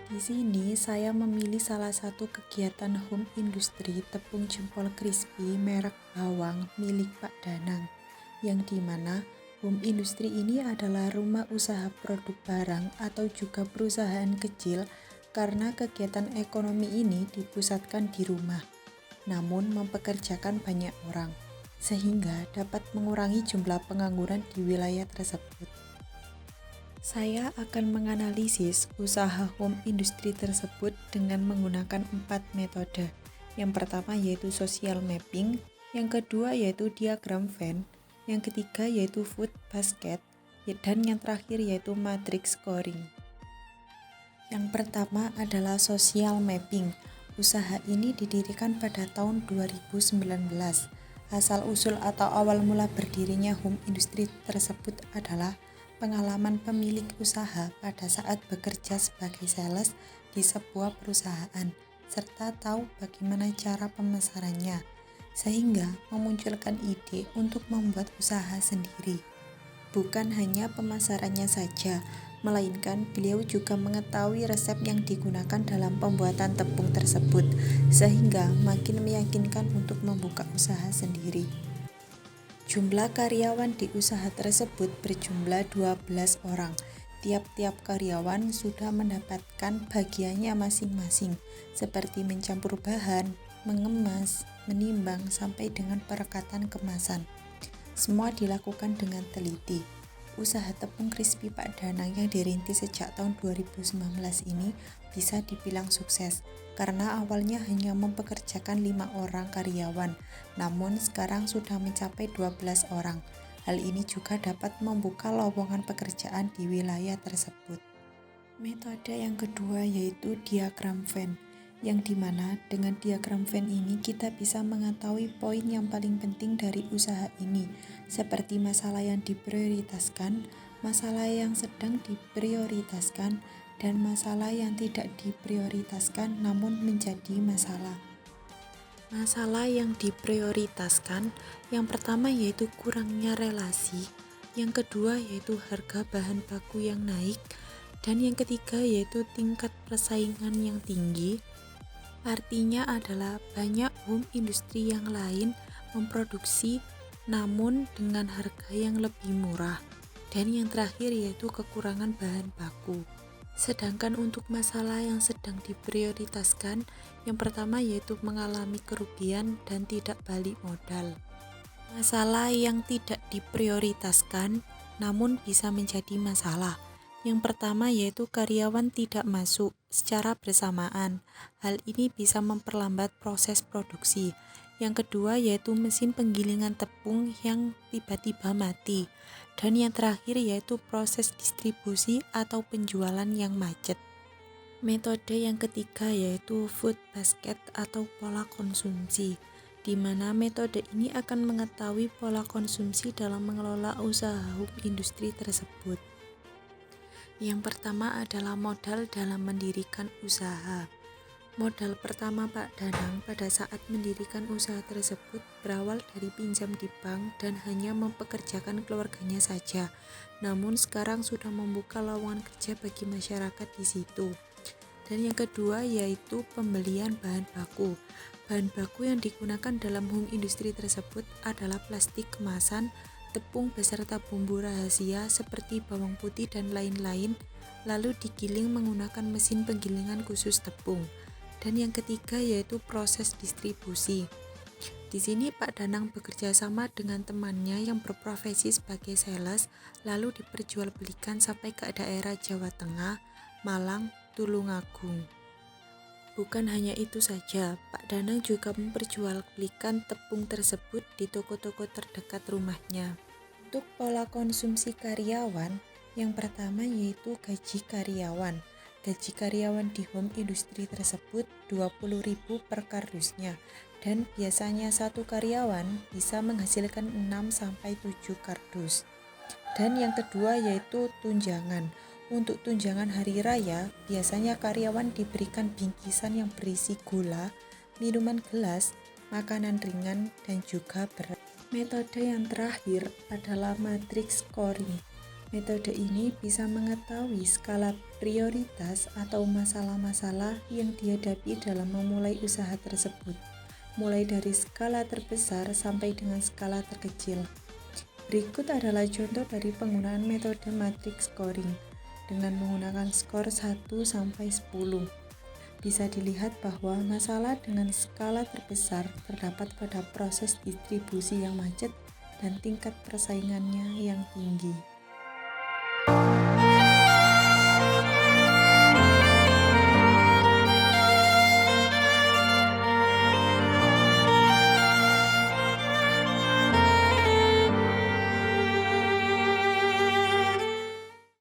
Di sini saya memilih salah satu kegiatan home industry tepung jempol crispy merek Bawang milik Pak Danang, yang dimana home industry ini adalah rumah usaha produk barang atau juga perusahaan kecil karena kegiatan ekonomi ini dipusatkan di rumah, namun mempekerjakan banyak orang, sehingga dapat mengurangi jumlah pengangguran di wilayah tersebut. Saya akan menganalisis usaha home industry tersebut dengan menggunakan 4 metode. Yang pertama yaitu social mapping, yang kedua yaitu diagram Venn, yang ketiga yaitu food basket, dan yang terakhir yaitu matrix scoring. Yang pertama adalah social mapping. Usaha ini didirikan pada tahun 2019. Asal-usul atau awal mula berdirinya home industry tersebut adalah pengalaman pemilik usaha pada saat bekerja sebagai sales di sebuah perusahaan, serta tahu bagaimana cara pemasarannya, sehingga memunculkan ide untuk membuat usaha sendiri. Bukan hanya pemasarannya saja, melainkan beliau juga mengetahui resep yang digunakan dalam pembuatan tepung tersebut, sehingga makin meyakinkan untuk membuka usaha sendiri. Jumlah karyawan di usaha tersebut berjumlah 12 orang. Tiap-tiap karyawan sudah mendapatkan bagiannya masing-masing, seperti mencampur bahan, mengemas, menimbang, sampai dengan perekatan kemasan. Semua dilakukan dengan teliti. Usaha tepung crispy Pak Danang yang dirintis sejak tahun 2019 ini bisa dibilang sukses karena awalnya hanya mempekerjakan 5 orang karyawan, namun sekarang sudah mencapai 12 orang. Hal ini juga dapat membuka lowongan pekerjaan di wilayah tersebut. Metode yang kedua yaitu diagram Venn, yang dimana dengan diagram Venn ini kita bisa mengetahui poin yang paling penting dari usaha ini, seperti masalah yang diprioritaskan, masalah yang sedang diprioritaskan, dan masalah yang tidak diprioritaskan namun menjadi masalah. Masalah yang diprioritaskan, yang pertama yaitu kurangnya relasi, yang kedua yaitu harga bahan baku yang naik, dan yang ketiga yaitu tingkat persaingan yang tinggi. Artinya adalah banyak home industri yang lain memproduksi namun dengan harga yang lebih murah. Dan yang terakhir yaitu kekurangan bahan baku. Sedangkan untuk masalah yang sedang diprioritaskan, yang pertama yaitu mengalami kerugian dan tidak balik modal. Masalah yang tidak diprioritaskan namun bisa menjadi masalah. Yang pertama yaitu karyawan tidak masuk secara bersamaan. Hal ini bisa memperlambat proses produksi. Yang kedua yaitu mesin penggilingan tepung yang tiba-tiba mati. Dan yang terakhir yaitu proses distribusi atau penjualan yang macet. Metode yang ketiga yaitu food basket atau pola konsumsi, di mana metode ini akan mengetahui pola konsumsi dalam mengelola usaha home industri tersebut. Yang pertama adalah modal dalam mendirikan usaha. Modal pertama Pak Danang pada saat mendirikan usaha tersebut berawal dari pinjam di bank dan hanya mempekerjakan keluarganya saja. Namun sekarang sudah membuka lowongan kerja bagi masyarakat di situ. Dan yang kedua yaitu pembelian bahan baku. Bahan baku yang digunakan dalam home industri tersebut adalah plastik kemasan, tepung beserta bumbu rahasia seperti bawang putih dan lain-lain, lalu digiling menggunakan mesin penggilingan khusus tepung. Dan yang ketiga yaitu proses distribusi. Di sini Pak Danang bekerja sama dengan temannya yang berprofesi sebagai sales, lalu diperjualbelikan sampai ke daerah Jawa Tengah, Malang, Tulungagung. Bukan hanya itu saja, Pak Danang juga memperjualbelikan tepung tersebut di toko-toko terdekat rumahnya. Untuk pola konsumsi karyawan, yang pertama yaitu gaji karyawan. Gaji karyawan di home industri tersebut 20.000 per kardusnya, dan biasanya satu karyawan bisa menghasilkan 6-7 kardus. Dan yang kedua yaitu tunjangan. Untuk tunjangan hari raya, biasanya karyawan diberikan bingkisan yang berisi gula, minuman gelas, makanan ringan, dan juga beras. Metode yang terakhir adalah matrix scoring. Metode ini bisa mengetahui skala prioritas atau masalah-masalah yang dihadapi dalam memulai usaha tersebut, mulai dari skala terbesar sampai dengan skala terkecil. Berikut adalah contoh dari penggunaan metode matrix scoring dengan menggunakan skor 1 sampai 10. Bisa dilihat bahwa masalah dengan skala terbesar terdapat pada proses distribusi yang macet dan tingkat persaingannya yang tinggi.